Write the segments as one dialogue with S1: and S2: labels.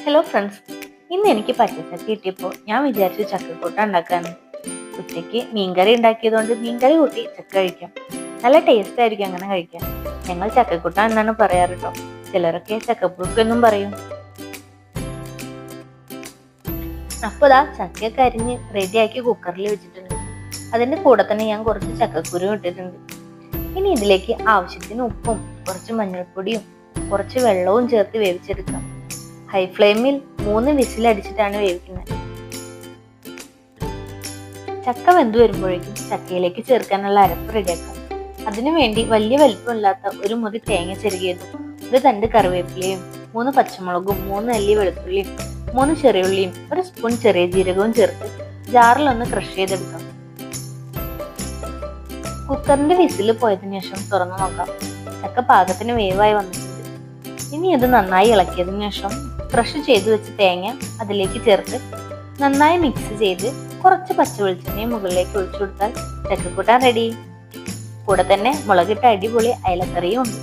S1: Hello friends, ഇന്ന് എനിക്ക് പച്ചച്ചക്ക കിട്ടിയപ്പോൾ ഞാൻ വിചാരിച്ചു ചക്കക്കൂട്ട ഉണ്ടാക്കാന്ന്. ഉച്ചയ്ക്ക് മീൻകറി ഉണ്ടാക്കിയതുകൊണ്ട് മീൻകറി കൂട്ടി ചക്ക കഴിക്കാം. നല്ല ടേസ്റ്റ് ആയിരിക്കും അങ്ങനെ കഴിക്കാൻ. ഞങ്ങൾ ചക്കക്കൂട്ട എന്നാണ് പറയാറ് കേട്ടോ. ചിലരൊക്കെ ചക്കപ്പുഴുക്ക് എന്നും പറയും. അപ്പോൾ ചക്കയൊക്കെ അരിഞ്ഞ് റെഡിയാക്കി കുക്കറിൽ വെച്ചിട്ടുണ്ട്. അതിന്റെ കൂടെ തന്നെ ഞാൻ കുറച്ച് ചക്കക്കുരു ഇട്ടിട്ടുണ്ട്. ഇനി ഇതിലേക്ക് ആവശ്യത്തിന് ഉപ്പും കുറച്ച് മഞ്ഞൾപ്പൊടിയും കുറച്ച് വെള്ളവും ചേർത്ത് വേവിച്ചെടുക്കാം. ഹൈ ഫ്ലെയിമിൽ 3 വിസിലടിച്ചിട്ടാണ് വേവിക്കുന്നത്. ചക്ക വെന്ത് വരുമ്പോഴേക്കും ചക്കയിലേക്ക് ചേർക്കാനുള്ള അരപ്പ് റെഡിയാക്കാം. അതിനുവേണ്ടി വലിയ വലിപ്പമില്ലാത്ത ഒരു മുറി തേങ്ങ ചെരുകിയതും 1 തണ്ട് കറിവേപ്പിലയും 3 പച്ചമുളകും 3 അല്ലി വെളുത്തുള്ളിയും 3 ചെറിയുള്ളിയും 1 സ്പൂൺ ചെറിയ ജീരകവും ചേർത്ത് ജാറിലൊന്ന് ക്രഷ് ചെയ്തെടുക്കാം. കുക്കറിന്റെ വിസിൽ പോയതിനു ശേഷം തുറന്നു നോക്കാം. ചക്ക പാകത്തിന് വേവായി വന്നിട്ടുണ്ട്. ഇനി ഇത് നന്നായി ഇളക്കിയതിനു ശേഷം ക്രഷ് ചെയ്ത് വെച്ച തേങ്ങ അതിലേക്ക് ചേർത്ത് നന്നായി മിക്സ് ചെയ്ത് കുറച്ച് പച്ച വെളിച്ചെണ്ണയും മുകളിലേക്ക് ഒഴിച്ചു കൊടുത്താൽ ചക്കക്കൂട്ടാൻ റെഡി. കൂടെ തന്നെ മുളകിട്ട അടിപൊളി അയലക്കറിയും ഉണ്ട്.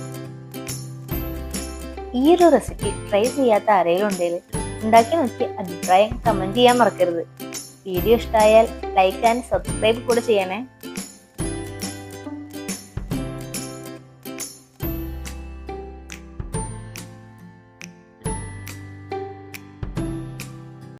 S1: ഈ ഒരു റെസിപ്പി ട്രൈ ചെയ്യാത്ത ആരെങ്കിലും ഉണ്ടെങ്കിൽ ഉണ്ടാക്കി നോക്കി അഭിപ്രായം കമന്റ് ചെയ്യാൻ മറക്കരുത്. വീഡിയോ ഇഷ്ടമായാൽ ലൈക്ക് ആൻഡ് സബ്സ്ക്രൈബ് കൂടെ ചെയ്യണേ.